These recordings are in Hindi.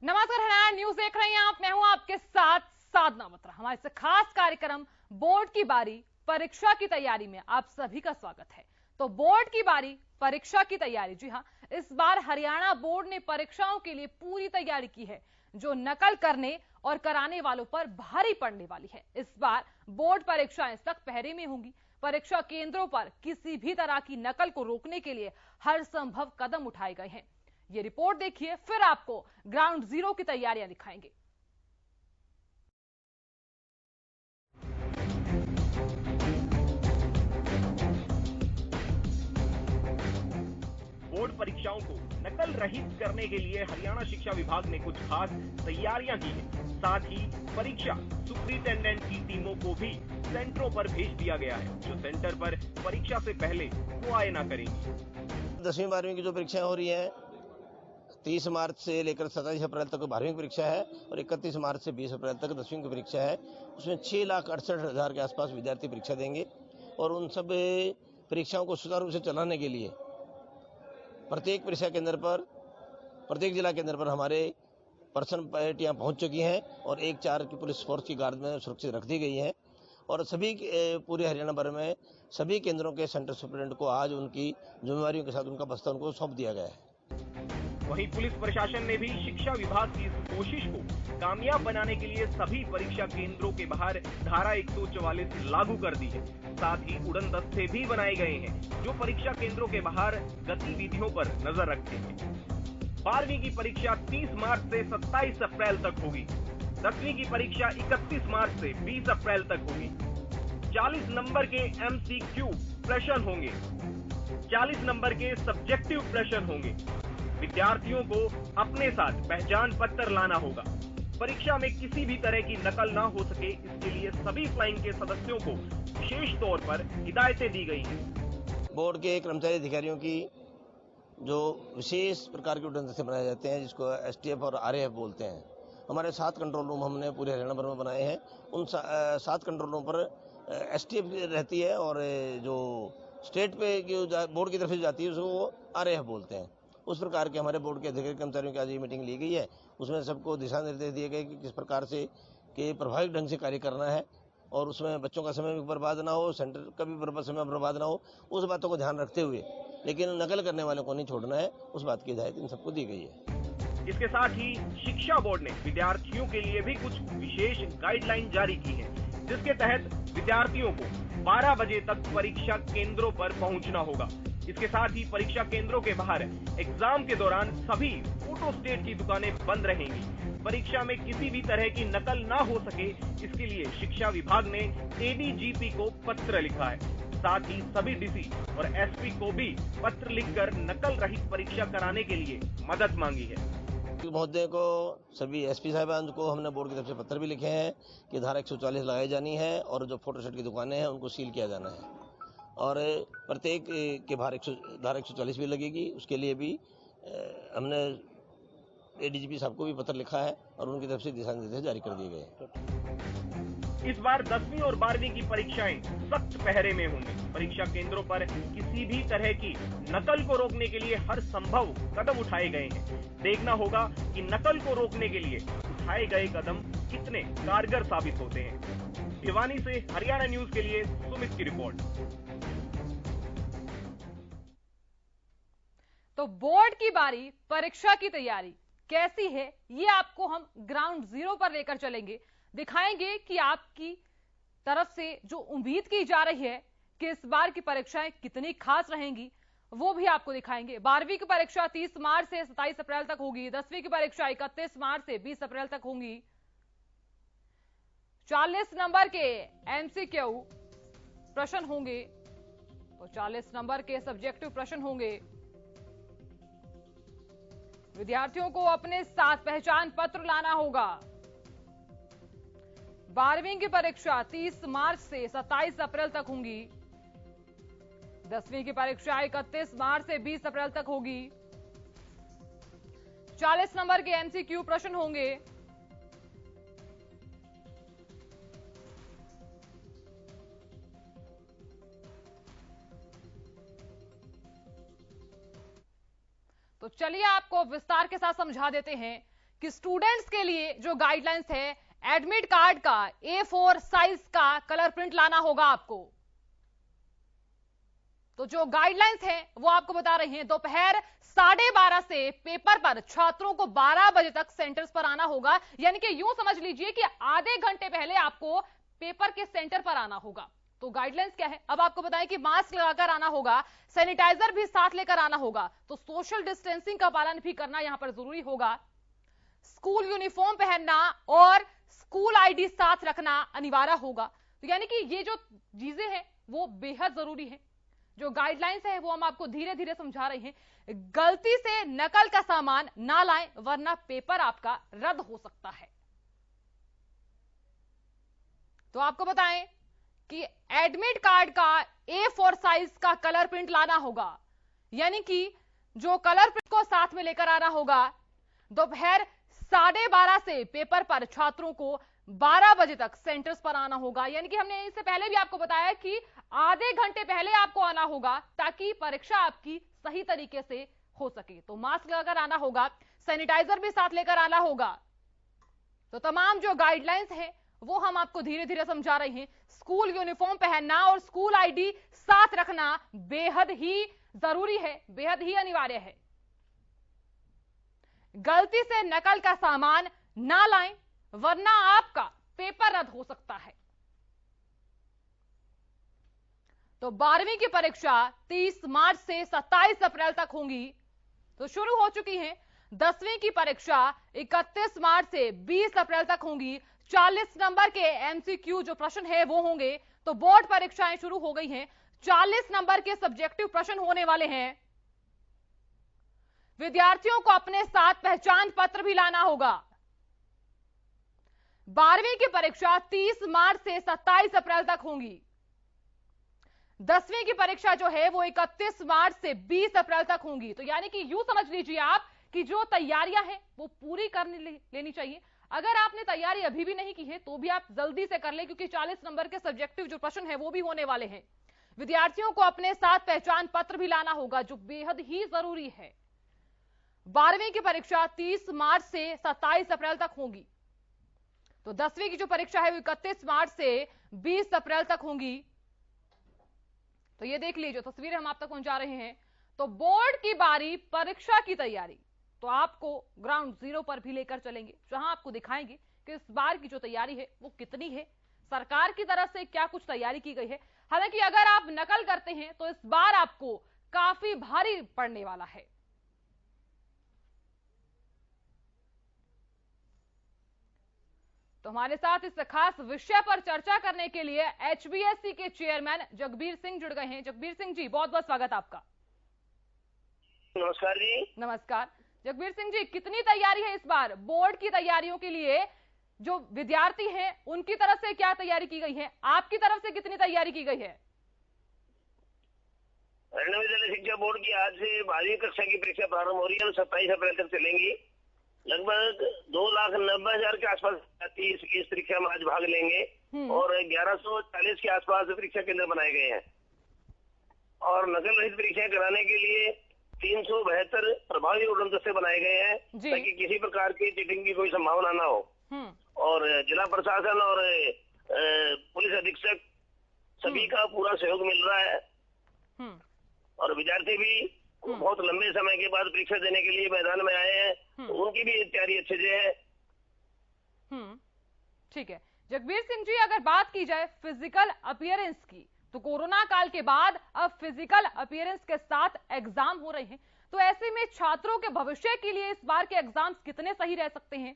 नमस्कार, हरियाणा न्यूज देख रहे हैं आप। मैं हूं आपके साथ साधना बत्रा। हमारे से खास कार्यक्रम बोर्ड की बारी परीक्षा की तैयारी में आप सभी का स्वागत है। तो बोर्ड की बारी परीक्षा की तैयारी, जी हां, इस बार हरियाणा बोर्ड ने परीक्षाओं के लिए पूरी तैयारी की है, जो नकल करने और कराने वालों पर भारी पड़ने वाली है। इस बार बोर्ड परीक्षाएं सख्त पहरे में होंगी। परीक्षा केंद्रों पर किसी भी तरह की नकल को रोकने के लिए हर संभव कदम उठाए गए हैं। ये रिपोर्ट देखिए, फिर आपको ग्राउंड जीरो की तैयारियां दिखाएंगे। बोर्ड परीक्षाओं को नकल रहित करने के लिए हरियाणा शिक्षा विभाग ने कुछ खास तैयारियां की हैं। साथ ही परीक्षा सुपरिटेंडेंट की टीमों को भी सेंटरों पर भेज दिया गया है, जो सेंटर पर परीक्षा से पहले मुआयना करेंगी। 10वीं 12वीं की जो परीक्षाएं हो रही हैं, 30 मार्च से लेकर 27 अप्रैल तक 12वीं की परीक्षा है और 31 मार्च से 20 अप्रैल तक 10वीं की परीक्षा है। उसमें 6,68,000 के आसपास विद्यार्थी परीक्षा देंगे और उन सब परीक्षाओं को सुचारू रूप से चलाने के लिए प्रत्येक परीक्षा केंद्र पर, प्रत्येक जिला केंद्र पर हमारे पर्सन पार्टियां पहुंच चुकी हैं और 1-4 की पुलिस फोर्स की गार्ड में सुरक्षित रख दी गई है और सभी पूरे हरियाणा भर में सभी केंद्रों के सेंटर सुपरिटेंडेंट को आज उनकी जिम्मेवारियों के साथ उनका बस्ता उनको सौंप दिया गया है। वहीं पुलिस प्रशासन ने भी शिक्षा विभाग की इस कोशिश को कामयाब बनाने के लिए सभी परीक्षा केंद्रों के बाहर धारा 144 लागू कर दी है। साथ ही उड़न दस्ते भी बनाए गए हैं, जो परीक्षा केंद्रों के बाहर गतिविधियों पर नजर रखेंगे। 12वीं की परीक्षा 30 मार्च से 27 अप्रैल तक होगी। 10वीं की परीक्षा 31 मार्च से 20 अप्रैल तक होगी। 40 नंबर के MCQ प्रश्न होंगे, 40 नंबर के सब्जेक्टिव प्रश्न होंगे। विद्यार्थियों को अपने साथ पहचान पत्र लाना होगा। परीक्षा में किसी भी तरह की नकल ना हो सके, इसके लिए सभी फ्लाइंग के सदस्यों को विशेष तौर पर हिदायतें दी गई हैं। बोर्ड के कर्मचारी अधिकारियों की जो विशेष प्रकार के उड़न दस्ते बनाए जाते हैं, जिसको STF और RAF बोलते हैं, हमारे 7 कंट्रोल रूम हमने पूरे हरियाणा भर में बनाए हैं। उन 7 कंट्रोल रूम पर STF रहती है और जो स्टेट पे बोर्ड की तरफ से जाती है उसको वो RAF बोलते हैं। उस प्रकार के हमारे बोर्ड के अधिकारी कर्मचारियों की आज ये मीटिंग ली गई है। उसमें सबको दिशा निर्देश दिए गए कि किस प्रकार से कि प्रभावित ढंग से कार्य करना है और उसमें बच्चों का समय भी बर्बाद ना हो, सेंटर का भी समय बर्बाद ना हो, उस बातों को ध्यान रखते हुए, लेकिन नकल करने वालों को नहीं छोड़ना है, उस बात की हिदायत इन सबको दी गई है। इसके साथ ही शिक्षा बोर्ड ने विद्यार्थियों के लिए भी कुछ विशेष गाइडलाइन जारी की है, जिसके तहत विद्यार्थियों को 12 बजे तक परीक्षा केंद्रों पर पहुंचना होगा। इसके साथ ही परीक्षा केंद्रों के बाहर एग्जाम के दौरान सभी फोटोस्टेट की दुकानें बंद रहेंगी। परीक्षा में किसी भी तरह की नकल ना हो सके, इसके लिए शिक्षा विभाग ने ADGP को पत्र लिखा है। साथ ही सभी DC और SP को भी पत्र लिखकर नकल रहित परीक्षा कराने के लिए मदद मांगी है। महोदय को, सभी SP साहिबान को हमने बोर्ड की तरफ से पत्र भी लिखे हैं कि धारा 144 लगाई जानी है और जो फोटोस्टेट की दुकानें हैं उनको सील किया जाना है और प्रत्येक के बाहर धारा 144 भी लगेगी। उसके लिए भी हमने ADGP साहब को भी पत्र लिखा है और उनकी तरफ से दिशा निर्देश जारी कर दिए गए। इस बार 10वीं और 12वीं की परीक्षाएं सख्त पहरे में होंगी। परीक्षा केंद्रों पर किसी भी तरह की नकल को रोकने के लिए हर संभव कदम उठाए गए हैं। देखना होगा कि नकल को रोकने के लिए उठाए गए कदम कितने कारगर साबित होते हैं। भिवानी से हरियाणा न्यूज के लिए सुमित की रिपोर्ट। तो बोर्ड की बारी परीक्षा की तैयारी कैसी है, ये आपको हम ग्राउंड जीरो पर लेकर चलेंगे। दिखाएंगे कि आपकी तरफ से जो उम्मीद की जा रही है कि इस बार की परीक्षाएं कितनी खास रहेंगी, वो भी आपको दिखाएंगे। 12वीं की परीक्षा 30 मार्च से 27 अप्रैल तक होगी। 10वीं की परीक्षा 31 मार्च से 20 अप्रैल तक होंगी। 40 नंबर के MCQ प्रश्न होंगे तो 40 नंबर के सब्जेक्टिव प्रश्न होंगे। विद्यार्थियों को अपने साथ पहचान पत्र लाना होगा। 12वीं की परीक्षा 30 मार्च से 27 अप्रैल तक होंगी। 10वीं की परीक्षा 31 मार्च से 20 अप्रैल तक होगी। 40 नंबर के MCQ प्रश्न होंगे। तो चलिए आपको विस्तार के साथ समझा देते हैं कि स्टूडेंट्स के लिए जो गाइडलाइंस है, एडमिट कार्ड का A4 साइज का कलर प्रिंट लाना होगा आपको। तो जो गाइडलाइंस है वो आपको बता रहे हैं, दोपहर 12:30 से पेपर पर छात्रों को 12 बजे तक सेंटर्स पर आना होगा। यानी कि यूं समझ लीजिए कि आधे घंटे पहले आपको पेपर के सेंटर पर आना होगा। तो गाइडलाइंस क्या है, अब आपको बताएं कि मास्क लगाकर आना होगा, सैनिटाइजर भी साथ लेकर आना होगा, तो सोशल डिस्टेंसिंग का पालन भी करना यहां पर जरूरी होगा। स्कूल यूनिफॉर्म पहनना और स्कूल आईडी साथ रखना अनिवार्य होगा। तो यानी कि ये जो चीजें हैं वो बेहद जरूरी है। जो गाइडलाइंस है वो हम आपको धीरे धीरे समझा रहे हैं। गलती से नकल का सामान ना लाएं, वरना पेपर आपका रद्द हो सकता है। तो आपको बताएं कि एडमिट कार्ड का A4 साइज का कलर प्रिंट लाना होगा। यानी कि जो कलर प्रिंट को साथ में लेकर आना होगा। दोपहर 12:30 से पेपर पर छात्रों को 12 बजे तक सेंटर्स पर आना होगा। यानी कि हमने इससे पहले भी आपको बताया कि आधे घंटे पहले आपको आना होगा, ताकि परीक्षा आपकी सही तरीके से हो सके। तो मास्क लगाकर आना होगा, सैनिटाइजर भी साथ लेकर आना होगा। तो तमाम जो गाइडलाइंस है वो हम आपको धीरे धीरे समझा रहे हैं। स्कूल यूनिफॉर्म पहनना और स्कूल आईडी साथ रखना बेहद ही जरूरी है, बेहद ही अनिवार्य है। गलती से नकल का सामान ना लाएं, वरना आपका पेपर रद्द हो सकता है। तो 12वीं की परीक्षा 30 मार्च से 27 अप्रैल तक होंगी, तो शुरू हो चुकी है। 10वीं की परीक्षा 31 मार्च से 20 अप्रैल तक होंगी। 40 नंबर के MCQ जो प्रश्न है वो होंगे। तो बोर्ड परीक्षाएं शुरू हो गई हैं। 40 नंबर के सब्जेक्टिव प्रश्न होने वाले हैं। विद्यार्थियों को अपने साथ पहचान पत्र भी लाना होगा। 12वीं की परीक्षा 30 मार्च से 27 अप्रैल तक होंगी। 10वीं की परीक्षा जो है वो 31 मार्च से 20 अप्रैल तक होंगी। तो यानी कि यूं समझ लीजिए आप कि जो तैयारियां हैं वो पूरी करनी लेनी चाहिए। अगर आपने तैयारी अभी भी नहीं की है तो भी आप जल्दी से कर लें, क्योंकि 40 नंबर के सब्जेक्टिव जो प्रश्न है वो भी होने वाले हैं। विद्यार्थियों को अपने साथ पहचान पत्र भी लाना होगा, जो बेहद ही जरूरी है। 12वीं की परीक्षा 30 मार्च से 27 अप्रैल तक होगी। तो 10वीं की जो परीक्षा है वो 31 मार्च से 20 अप्रैल तक होगी। तो ये देख लीजिए, तस्वीरें हम आप तक पहुंचा रहे हैं। तो बोर्ड की बारी, परीक्षा की तैयारी, तो आपको ग्राउंड जीरो पर भी लेकर चलेंगे, जहां आपको दिखाएंगे कि इस बार की जो तैयारी है वो कितनी है, सरकार की तरफ से क्या कुछ तैयारी की गई है। हालांकि अगर आप नकल करते हैं तो इस बार आपको काफी भारी पड़ने वाला है। तो हमारे साथ इस खास विषय पर चर्चा करने के लिए HBSC के चेयरमैन जगबीर सिंह जुड़ गए हैं। जगबीर सिंह जी, बहुत बहुत स्वागत आपका। नमस्कार जी। नमस्कार जगबीर सिंह जी, कितनी तैयारी है इस बार बोर्ड की तैयारियों के लिए? जो विद्यार्थी हैं उनकी तरफ से क्या तैयारी की गई है, आपकी तरफ से कितनी तैयारी की गई है? हरियाणा विद्यालय शिक्षा बोर्ड की आज से 12वीं कक्षा की परीक्षा प्रारंभ हो रही है और 27 अप्रैल तक चलेंगी। लगभग 2,90,000 के आसपास इस परीक्षा में आज भाग लेंगे और 1140 के आसपास परीक्षा केंद्र बनाए गए हैं। और नकल रहित परीक्षाएं कराने के लिए 372 प्रभावी उड़न दस्ते बनाए गए हैं, ताकि किसी प्रकार की चीटिंग की कोई संभावना ना हो। और जिला प्रशासन और पुलिस अधीक्षक सभी का पूरा सहयोग मिल रहा है। और विद्यार्थी भी बहुत लंबे समय के बाद परीक्षा देने के लिए मैदान में आए हैं, तो उनकी भी तैयारी अच्छे से है। ठीक है जगबीर सिंह जी, अगर बात की जाए फिजिकल अपीयरेंस की, तो कोरोना काल के बाद अब फिजिकल अपीयरेंस के साथ एग्जाम हो रहे हैं। तो ऐसे में छात्रों के भविष्य के लिए इस बार के एग्जाम्स कितने सही रह सकते हैं?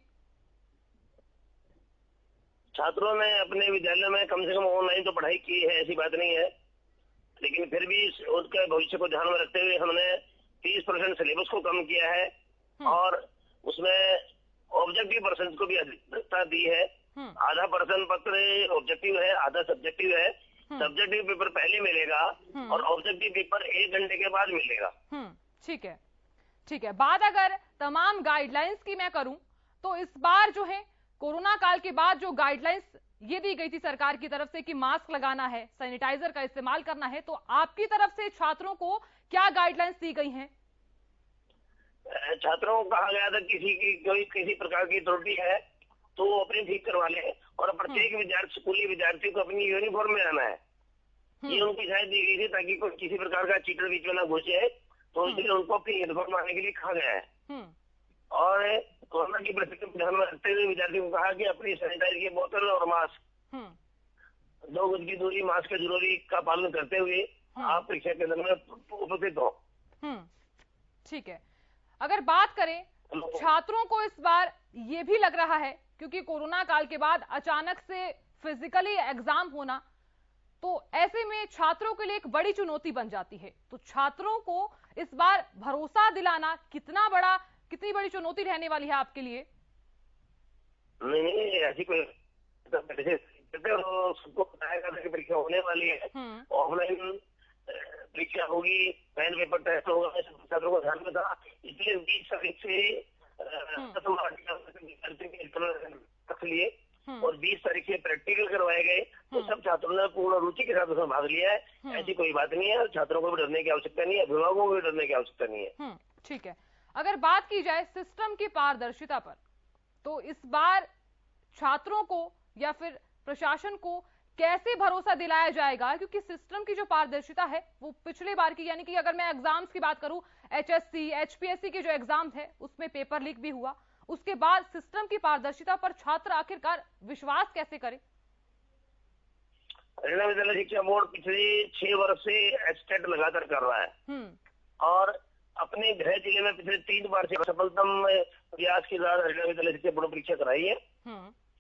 छात्रों ने अपने विद्यालय में कम से कम ऑनलाइन तो पढ़ाई की है, ऐसी बात नहीं है, लेकिन फिर भी उसके भविष्य को ध्यान में रखते हुए हमने 30% सिलेबस को कम किया है और उसमें ऑब्जेक्टिव पर्सन को भी अधिकता दी है। आधा प्रश्न पत्र ऑब्जेक्टिव है, आधा सब्जेक्टिव है। सब्जेक्टिव पेपर पहले मिलेगा और ऑब्जेक्टिव पेपर 1 घंटे के बाद मिलेगा। ठीक है, ठीक है। बात अगर तमाम गाइडलाइंस की मैं करूं तो इस बार जो है कोरोना काल के बाद जो गाइडलाइंस ये दी गई थी सरकार की तरफ से कि मास्क लगाना है, सैनिटाइजर का इस्तेमाल करना है, तो आपकी तरफ से छात्रों को क्या गाइडलाइंस दी गई हैं? छात्रों को कहा गया था किसी की कोई किसी प्रकार की त्रुटि है तो वो अपनी ठीक करवा ले, और प्रत्येक विद्यार्थी स्कूली विद्यार्थी को अपनी यूनिफॉर्म में आना है। ये उनकी हिदायत दी गई थी ताकि कोई किसी प्रकार का चीटर बीच में ना घुसे, तो इसलिए उनको अपनी यूनिफॉर्म आने के लिए कहा गया है। और कोरोना की परिस्थिति को ध्यान में रखते हुए विद्यार्थियों को कहा कि अपनी सैनिटाइजर की बोतल और मास्क 2 गज की दूरी, मास्क की जरूरी का पालन करते हुए आप परीक्षा केंद्र में उपस्थित हो। ठीक है, अगर बात करें छात्रों को इस बार ये भी लग रहा है क्योंकि कोरोना काल के बाद अचानक से फिजिकली एग्जाम होना, तो ऐसे में छात्रों के लिए एक बड़ी चुनौती बन जाती है। तो छात्रों को इस बार भरोसा दिलाना कितनी बड़ी चुनौती रहने वाली है आपके लिए? नहीं, ऐसी कोई सबको बताया गया था कि परीक्षा होने वाली है, ऑफलाइन परीक्षा होगी, पेन पेपर टेस्ट होगा, छात्रों को ध्यान में था। इसलिए 20 तारीख से लिए और 20 तारीख से प्रैक्टिकल करवाए गए, तो सब छात्रों ने पूर्ण रुचि के साथ उसमें भाग लिया है। ऐसी कोई बात नहीं है, छात्रों को भी डरने की आवश्यकता नहीं है, अभिभावकों को भी डरने की आवश्यकता नहीं है। ठीक है, अगर बात की जाए सिस्टम की पारदर्शिता पर, तो इस बार छात्रों को या फिर प्रशासन को कैसे भरोसा दिलाया जाएगा? क्योंकि सिस्टम की जो पारदर्शिता है वो पिछले बार की, यानी कि अगर मैं एग्जाम्स की बात करूं, HSC, HPSC के जो एग्जाम थे उसमें पेपर लीक भी हुआ, उसके बाद सिस्टम की पारदर्शिता पर छात्र आखिरकार विश्वास कैसे करे? हरियाणा विद्यालय शिक्षा बोर्ड पिछले 6 वर्ष से एस्टेट लगातार कर रहा है और अपने गृह जिले में पिछले 3 बार से सफलतम प्रयास के साथ हरियाणा विद्यालय शिक्षा बोर्ड परीक्षा कराई है।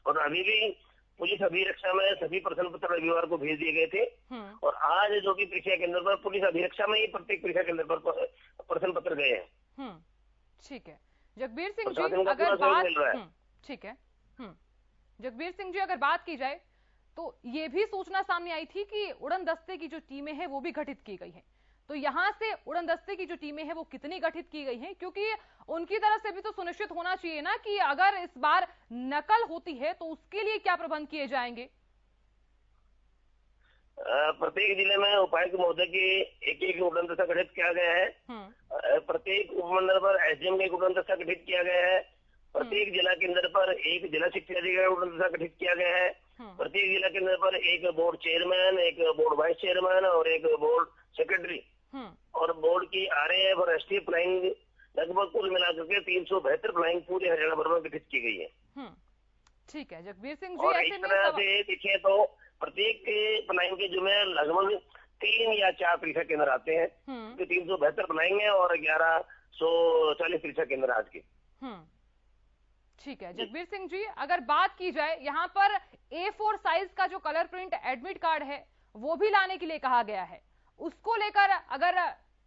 और अभी भी पुलिस अभिरक्षा में सभी प्रश्न पत्र रविवार को भेज दिए गए थे, और आज जो कि परीक्षा केंद्र पर पुलिस अभिरक्षा में ही प्रत्येक परीक्षा केंद्र पर प्रश्न पत्र गए हैं। ठीक है, जगबीर सिंह जी, अगर बात ठीक है जगबीर सिंह जी, अगर बात की जाए तो ये भी सूचना सामने आई थी कि उड़न दस्ते की जो टीमें हैं वो भी गठित की गई हैं। तो यहां से उड़न दस्ते की जो टीमें हैं वो कितनी गठित की गई हैं? क्योंकि उनकी तरफ से भी तो सुनिश्चित होना चाहिए ना कि अगर इस बार नकल होती है तो उसके लिए क्या प्रबंध किए जाएंगे? प्रत्येक जिले में उपायुक्त महोदय के एक उड़न दस्ता गठित किया गया है। प्रत्येक उपमंडल पर SDM का एक उड़न दस्ता गठित किया गया है। प्रत्येक जिला केंद्र पर एक जिला शिक्षा अधिकारी उड़न दस्ता गठित किया गया है। प्रत्येक जिला केंद्र पर एक बोर्ड चेयरमैन, एक बोर्ड वाइस चेयरमैन और एक बोर्ड सेक्रेटरी और बोर्ड की RAF और STF फ्लाइंग लगभग कुल मिलाकर के 372 फ्लाइंग पूरे हरियाणा भर में गठित की गई है। ठीक है, जगबीर सिंह जी, और इस तरह से देखें तो प्रत्येक फ्लाइंग के जो में लगभग 3 या 4 परीक्षा केंद्र आते हैं, तो 372 फ्लाइंग है और 1140 परीक्षा केंद्र आज के। ठीक है, जगबीर सिंह जी, अगर बात की जाए यहाँ पर A4 साइज का जो कलर प्रिंट एडमिट कार्ड है वो भी लाने के लिए कहा गया है। उसको लेकर अगर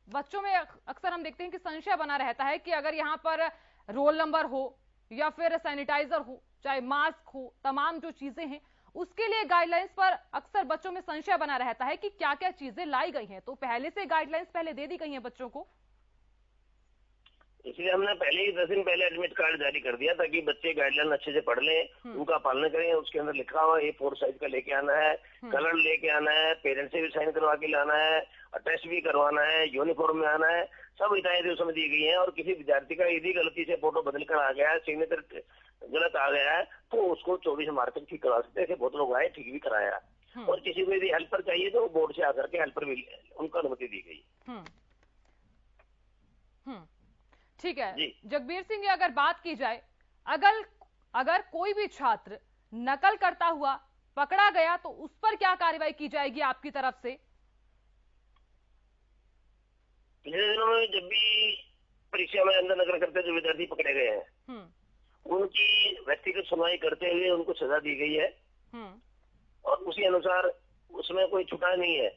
बच्चों में अक्सर हम देखते हैं कि संशय बना रहता है कि अगर यहाँ पर रोल नंबर हो या फिर सैनिटाइजर हो, चाहे मास्क हो, तमाम जो चीजें हैं उसके लिए गाइडलाइंस पर अक्सर बच्चों में संशय बना रहता है कि क्या क्या चीजें लाई गई हैं। तो पहले से गाइडलाइंस पहले दे दी गई हैं बच्चों को, इसलिए हमने पहले ही 10 दिन पहले एडमिट कार्ड जारी कर दिया ताकि बच्चे गाइडलाइन अच्छे से पढ़ लें, उनका पालन करें। उसके अंदर लिखा हुआ A4 साइज का लेके आना है, कलर लेके आना है, पेरेंट्स से भी साइन करवा के लाना है, टेस्ट भी करवाना है, यूनिफॉर्म में आना है, सब हिदायतें उसमें दी गई हैं। और किसी विद्यार्थी का यदि गलती से फोटो बदल कर आ गया है, सिग्नेचर गलत आ गया है, तो उसको 24 मार्च तक ठीक करवा सकते हैं। ऐसे बहुत लोग आए, ठीक भी कराया। और किसी को यदि हेल्पर चाहिए तो बोर्ड से आकर के हेल्पर भी उनको अनुमति दी गई। ठीक है जगबीर सिंह, अगर बात की जाए अगर कोई भी छात्र नकल करता हुआ पकड़ा गया तो उस पर क्या कार्रवाई की जाएगी आपकी तरफ से? पिछले दिनों में जब भी परीक्षा में अंदर नकल करते जो विद्यार्थी पकड़े गए हैं उनकी व्यक्तिगत सुनवाई करते हुए उनको सजा दी गई है और उसी अनुसार उसमें कोई छुटा नहीं है,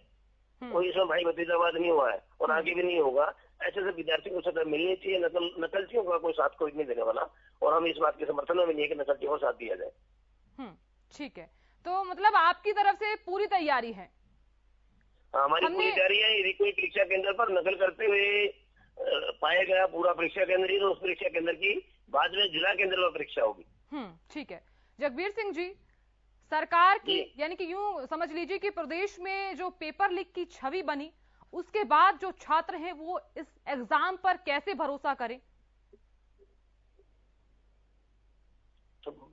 कोई इसमें भाई भतीजावाद नहीं हुआ है और आगे भी नहीं होगा। ऐसे से विद्यार्थी को सजा मिलनी चाहिए। नकलचियों का कोई साथ कोई नहीं देने वाला और हम इस बात के समर्थन में भी नहीं है कि नकलचियों को साथ दिया जाए। ठीक है, तो मतलब आपकी तरफ से पूरी तैयारी है? हमारी पूरी तैयारी है। यदि कोई परीक्षा केंद्र पर नकल करते हुए पाया गया पूरा परीक्षा केंद्र ही, तो उस परीक्षा केंद्र की बाद में जिला केंद्र पर परीक्षा होगी। ठीक है जगबीर सिंह जी, सरकार की यानी कि यूं समझ लीजिए कि प्रदेश में जो पेपर लीक की छवि बनी उसके बाद जो छात्र हैं वो इस एग्जाम पर कैसे भरोसा करें?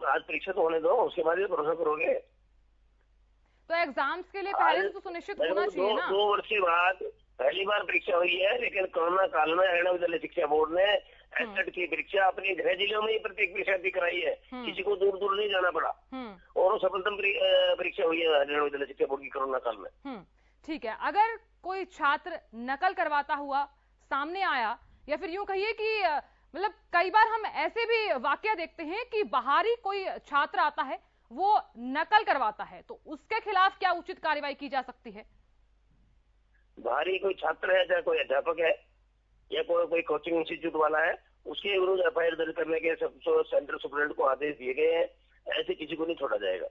आज परीक्षा तो होने दो, उसके बाद ही भरोसा करोगे। तो एग्जाम्स के लिए पहले से तो सुनिश्चित होना चाहिए ना। 2 वर्ष के बाद पहली बार परीक्षा हुई है, लेकिन कोरोना काल में हरियाणा विद्यालय शिक्षा बोर्ड ने एसएट की परीक्षा अपने गृह जिलों में ही प्रत्येक परीक्षा भी कराई है, किसी को दूर दूर नहीं जाना पड़ा, और वो सफलतम परीक्षा हुई है हरियाणा विद्यालय शिक्षा बोर्ड की कोरोना काल में। ठीक है, अगर कोई छात्र नकल करवाता हुआ सामने आया, या फिर यूं कहिए कि मतलब कई बार हम ऐसे भी वाकया देखते हैं कि बाहरी कोई छात्र आता है, वो नकल करवाता है, तो उसके खिलाफ क्या उचित कार्रवाई की जा सकती है? बाहरी कोई छात्र है, चाहे कोई अध्यापक है या कोई कोचिंग इंस्टीट्यूट वाला है, उसके विरुद्ध एफआईआर दर्ज करने के सेंट्रल सुप्रीडेंट को आदेश दिए गए हैं, ऐसे किसी को नहीं छोड़ा जाएगा।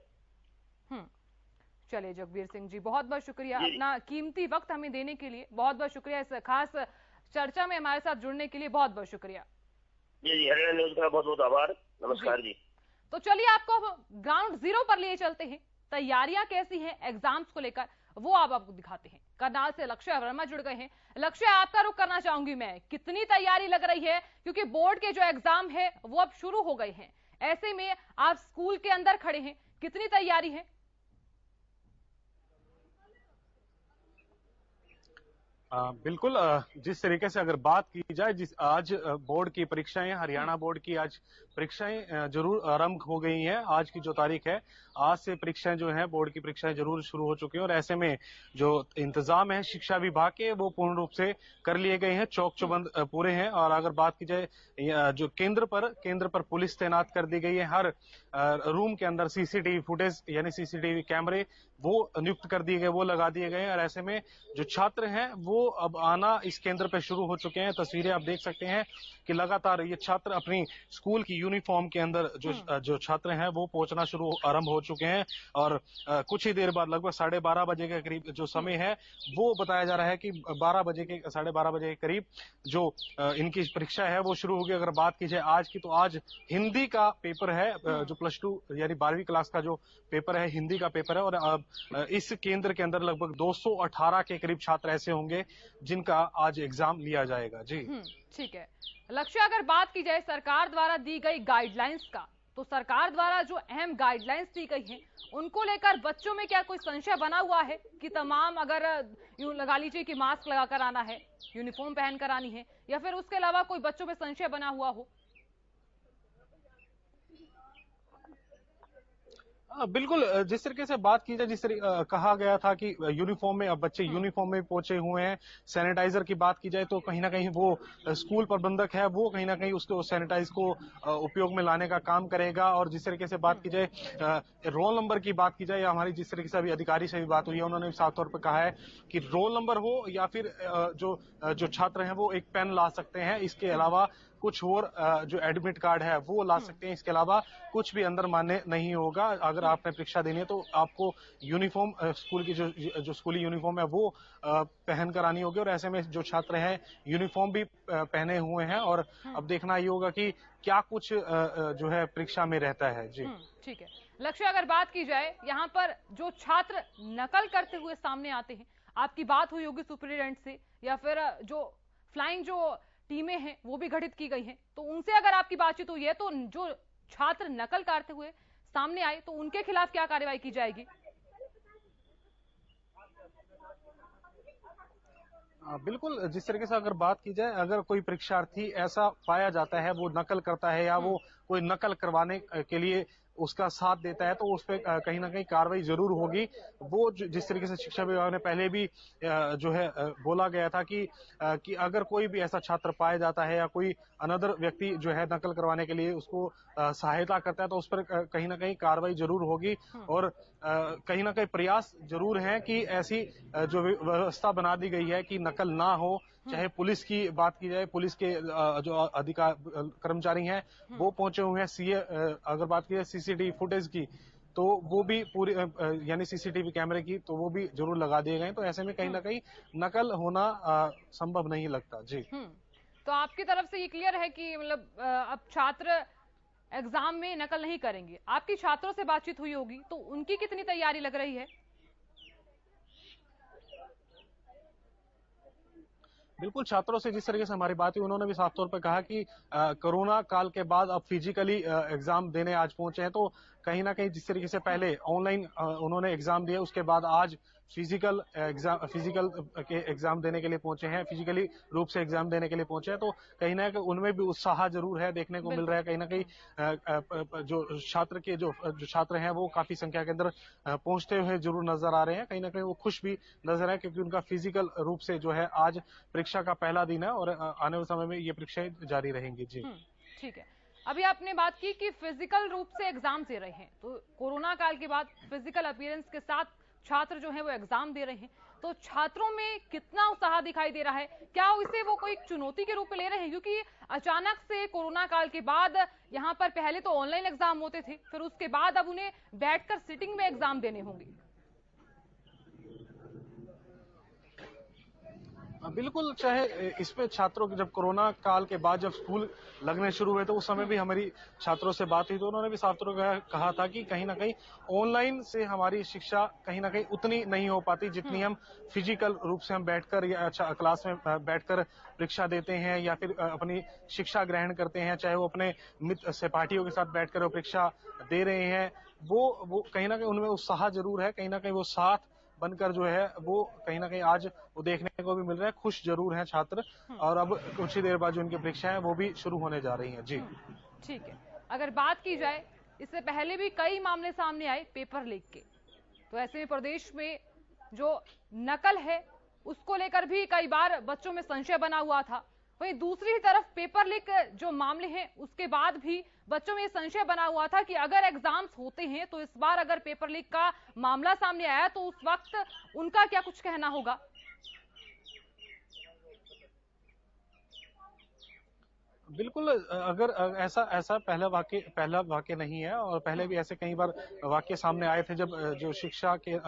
चलिए जगबीर सिंह जी, बहुत बहुत शुक्रिया अपना कीमती वक्त हमें देने के लिए, बहुत बहुत शुक्रिया इस खास चर्चा में हमारे साथ जुड़ने के लिए, बहुत बहुत शुक्रिया। जी हरियाणा न्यूज का बहुत बहुत आभार, नमस्कार जी। तो चलिए आपको ग्राउंड जीरो पर लिए चलते हैं, तैयारियां कैसी हैं एग्जाम्स को लेकर वो आपको दिखाते हैं। करनाल से लक्ष्य वर्मा जुड़ गए हैं। लक्ष्य, आपका रुख करना चाहूंगी मैं, कितनी तैयारी लग रही है, क्योंकि बोर्ड के जो एग्जाम है वो अब शुरू हो गए हैं, ऐसे में आप स्कूल के अंदर खड़े हैं, कितनी तैयारी है? बिल्कुल, जिस तरीके से अगर बात की जाए, आज बोर्ड की परीक्षाएं, हरियाणा बोर्ड की आज परीक्षाएं जरूर आरंभ हो गई हैं। आज की जो तारीख है, आज से परीक्षाएं जो हैं, बोर्ड की परीक्षाएं जरूर शुरू हो चुकी हैं, और ऐसे में जो इंतजाम है शिक्षा विभाग के, वो पूर्ण रूप से कर लिए गए हैं, चौक चौबंद पूरे हैं। और अगर बात की जाए जो केंद्र पर पुलिस तैनात कर दी गई है, हर रूम के अंदर सीसीटीवी फुटेज यानी सीसीटीवी कैमरे वो नियुक्त कर दिए गए, वो लगा दिए गए हैं। और ऐसे में जो छात्र हैं वो अब आना इस केंद्र पे शुरू हो चुके हैं। तस्वीरें आप देख सकते हैं कि लगातार ये छात्र अपनी स्कूल की यूनिफॉर्म के अंदर जो छात्र हैं वो पहुंचना आरंभ हो चुके हैं। और कुछ ही देर बाद, लगभग 12:30 बजे के करीब जो समय है, वो बताया जा रहा है कि 12:30 बजे के करीब जो इनकी परीक्षा है वो शुरू होगी। अगर बात की जाए आज की, तो आज हिंदी का पेपर है, जो +2 यानी 12वीं क्लास का जो पेपर है, हिंदी का पेपर है। और इस केंद्र के अंदर लगभग 218 के करीब छात्र ऐसे होंगे जिनका आज एग्जाम लिया जाएगा। जी ठीक है लक्ष्य, अगर बात की जाए सरकार द्वारा दी गई गाइडलाइंस का, तो सरकार द्वारा जो अहम गाइडलाइंस दी गई हैं, उनको लेकर बच्चों में क्या कोई संशय बना हुआ है कि तमाम, अगर यूं लगा लीजिए कि मास्क लगाकर आना है, यूनिफॉर्म पहनकर आनी है, या फिर उसके अलावा कोई बच्चों में संशय बना हुआ हो? बिल्कुल, जिस तरीके से बात की जाए, जिस तरीके कहा गया था कि यूनिफॉर्म में, अब बच्चे यूनिफॉर्म में पहुंचे हुए हैं। सैनिटाइजर की बात की जाए तो कहीं ना कहीं वो स्कूल प्रबंधक है, वो कहीं ना कहीं उसको सैनिटाइज को उपयोग में लाने का काम करेगा। और जिस तरीके से बात की जाए, रोल नंबर की बात की जाए, या हमारी जिस तरीके से अभी अधिकारी से भी बात हुई है, उन्होंने साफ तौर पर कहा है कि रोल नंबर हो या फिर जो छात्र हैं वो एक पेन ला सकते हैं, इसके अलावा कुछ और जो एडमिट कार्ड है वो ला सकते हैं, इसके अलावा कुछ भी अंदर मान्य नहीं होगा। अगर आपने परीक्षा देनी है तो आपको यूनिफॉर्म, स्कूल की जो स्कूली यूनिफॉर्म है वो पहन कर आनी होगी। और ऐसे में जो छात्र हैं यूनिफॉर्म भी पहने हुए हैं, और अब देखना ये होगा कि क्या कुछ जो है परीक्षा में रहता है। जी ठीक है लक्ष्य, अगर बात की जाए यहाँ पर जो छात्र नकल करते हुए सामने आते हैं, आपकी बात हुई होगी सुपरिटेंडेंट से, या फिर जो फ्लाइंग जो टीमें हैं वो भी गठित की गई हैं, तो उनसे अगर आपकी बातचीत हुई है, तो जो छात्र नकल करते हुए सामने आए तो उनके खिलाफ क्या कार्रवाई की जाएगी? बिल्कुल, जिस तरीके से अगर बात की जाए, अगर कोई परीक्षार्थी ऐसा पाया जाता है, वो नकल करता है या वो कोई नकल करवाने के लिए उसका साथ देता है, तो उस पर कहीं ना कहीं कार्रवाई जरूर होगी। वो जिस तरीके से शिक्षा विभाग ने पहले भी जो है बोला गया था कि अगर कोई भी ऐसा छात्र पाया जाता है या कोई अनदर व्यक्ति जो है नकल करवाने के लिए उसको सहायता करता है, तो उस पर कहीं ना कहीं कार्रवाई जरूर होगी। और कहीं ना कहीं प्रयास जरूर है कि ऐसी जो व्यवस्था बना दी गई है कि नकल ना हो। चाहे पुलिस की बात की जाए, पुलिस के जो अधिकार कर्मचारी हैं वो पहुंचे हुए हैं। सीए, अगर बात की जाए सीसीटीवी फुटेज की, तो वो भी पूरी यानी सीसीटीवी कैमरे की, तो वो भी जरूर लगा दिए गए। तो ऐसे में कहीं ना कहीं नकल होना संभव नहीं लगता। जी तो आपकी तरफ से ये क्लियर है कि मतलब अब छात्र एग्जाम में नकल नहीं करेंगे। आपकी छात्रों से बातचीत हुई होगी, तो उनकी कितनी तैयारी लग रही है? बिल्कुल, छात्रों से जिस तरीके से हमारी बात हुई, उन्होंने भी साफ तौर पर कहा कि कोरोना काल के बाद अब फिजिकली एग्जाम देने आज पहुंचे हैं, तो कहीं ना कहीं जिस तरीके से पहले ऑनलाइन उन्होंने एग्जाम दिया, उसके बाद आज फिजिकल के एग्जाम देने के लिए पहुंचे हैं, फिजिकली रूप से एग्जाम देने के लिए पहुंचे हैं, तो कहीं ना कहीं उनमें भी उत्साह जरूर है, देखने को मिल रहा है। कहीं ना कहीं जो छात्र हैं वो काफी संख्या के अंदर पहुंचते हुए जरूर नजर आ रहे हैं। कहीं ना कहीं वो खुश भी नजर है, क्योंकि उनका फिजिकल रूप से जो है आज परीक्षा का पहला दिन है और आने वाले समय में ये परीक्षाएं जारी रहेंगी। जी ठीक है। अभी आपने बात की कि फिजिकल रूप से एग्जाम दे रहे हैं, तो कोरोना काल के बाद फिजिकल अपीयरेंस के साथ छात्र जो है वो एग्जाम दे रहे हैं, तो छात्रों में कितना उत्साह दिखाई दे रहा है? क्या इसे वो कोई चुनौती के रूप में ले रहे हैं? क्योंकि अचानक से कोरोना काल के बाद यहाँ पर पहले तो ऑनलाइन एग्जाम होते थे, फिर उसके बाद अब उन्हें बैठकर सिटिंग में एग्जाम देने होंगे। बिल्कुल, चाहे इसमें छात्रों की जब कोरोना काल के बाद जब स्कूल लगने शुरू हुए तो उस समय भी हमारी छात्रों से बात हुई, तो उन्होंने भी साफ तौर पर कहा था कि कहीं ना कहीं ऑनलाइन से हमारी शिक्षा कहीं ना कहीं उतनी नहीं हो पाती जितनी हम फिजिकल रूप से हम बैठकर या क्लास में बैठकर परीक्षा देते हैं या फिर अपनी शिक्षा ग्रहण करते हैं, चाहे वो अपने मित्र सहपाठियों के साथ बैठकर वो परीक्षा दे रहे हैं। वो कहीं ना कहीं उनमें उत्साह जरूर है, कहीं ना कहीं वो साथ बनकर जो है वो कहीं ना कहीं आज वो देखने को भी मिल रहा है। खुश जरूर हैं छात्र, और अब कुछ ही देर बाद जो उनकी परीक्षाएं हैं वो भी शुरू होने जा रही हैं। जी ठीक है। अगर बात की जाए, इससे पहले भी कई मामले सामने आए पेपर लीक के, तो ऐसे में प्रदेश में जो नकल है उसको लेकर भी कई बार बच्चों में संशय बना हुआ था। वहीं दूसरी तरफ पेपर लीक जो मामले हैं उसके बाद भी बच्चों में संशय बना हुआ था कि अगर एग्जाम्स होते हैं तो इस बार अगर पेपर लीक का मामला सामने आया तो उस वक्त उनका क्या कुछ कहना होगा। बिल्कुल, अगर ऐसा पहला वाक्य नहीं है, और पहले भी ऐसे कई बार वाक्य सामने आए थे जब जो शिक्षा के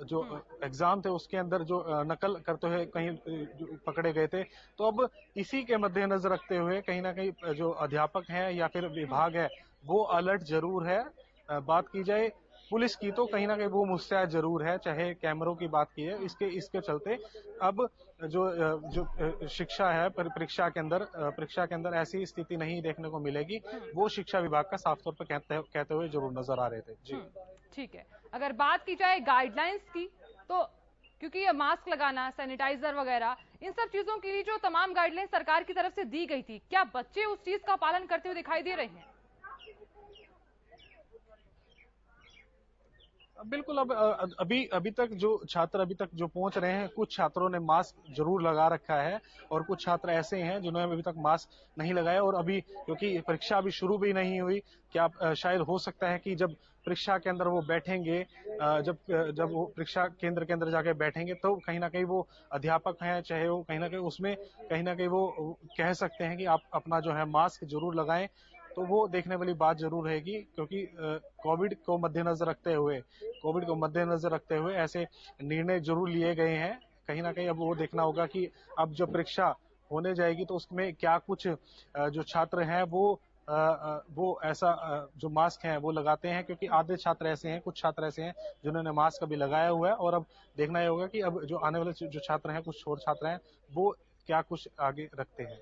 जो एग्जाम थे उसके अंदर जो नकल करते हुए कहीं पकड़े गए थे। तो अब इसी के मद्देनजर रखते हुए कहीं ना कहीं जो अध्यापक हैं या फिर विभाग है वो अलर्ट जरूर है। बात की जाए पुलिस की तो कहीं ना कहीं वो मुस्तैद जरूर है, चाहे कैमरों की बात की है। इसके चलते अब जो शिक्षा है परीक्षा के अंदर ऐसी स्थिति नहीं देखने को मिलेगी, वो शिक्षा विभाग का साफ तौर पर कहते हुए जरूर नजर आ रहे थे। जी ठीक है। अगर बात की जाए गाइडलाइंस की, तो क्योंकि ये मास्क लगाना, सैनिटाइजर वगैरह, इन सब चीजों के लिए जो तमाम गाइडलाइंस सरकार की तरफ से दी गई थी, क्या बच्चे उस चीज का पालन करते हुए दिखाई दे रहे हैं? बिल्कुल, अब अभी तक जो छात्र अभी तक जो पहुंच रहे हैं, कुछ छात्रों ने मास्क जरूर लगा रखा है और कुछ छात्र ऐसे हैं जिन्होंने अभी तक मास्क नहीं लगाया। और अभी क्योंकि परीक्षा अभी शुरू भी नहीं हुई, क्या शायद हो सकता है कि जब परीक्षा के अंदर वो बैठेंगे, जब वो परीक्षा केंद्र के अंदर जाके बैठेंगे तो कहीं ना कहीं वो अध्यापक हैं, चाहे वो कहीं ना कहीं उसमें कहीं ना कहीं वो कह सकते हैं कि आप अपना जो है मास्क जरूर लगाएं। तो वो देखने वाली बात जरूर रहेगी, क्योंकि कोविड को मद्देनजर रखते हुए ऐसे निर्णय जरूर लिए गए हैं। कहीं ना कहीं अब वो देखना होगा कि अब जब परीक्षा होने जाएगी तो उसमें क्या कुछ जो छात्र हैं वो ऐसा जो मास्क है वो लगाते हैं, क्योंकि आधे छात्र ऐसे हैं, कुछ छात्र ऐसे हैं जिन्होंने मास्क अभी लगाया हुआ है। और अब देखना ये होगा कि अब जो आने वाले जो छात्र हैं, कुछ छोटे छात्र हैं, वो क्या कुछ आगे रखते हैं।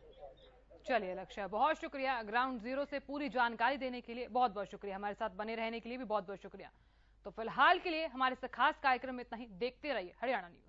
चलिए लक्ष्य, बहुत शुक्रिया ग्राउंड जीरो से पूरी जानकारी देने के लिए, बहुत बहुत शुक्रिया। हमारे साथ बने रहने के लिए भी बहुत बहुत शुक्रिया। तो फिलहाल के लिए हमारे से खास कार्यक्रम में इतना ही। देखते रहिए हरियाणा न्यूज।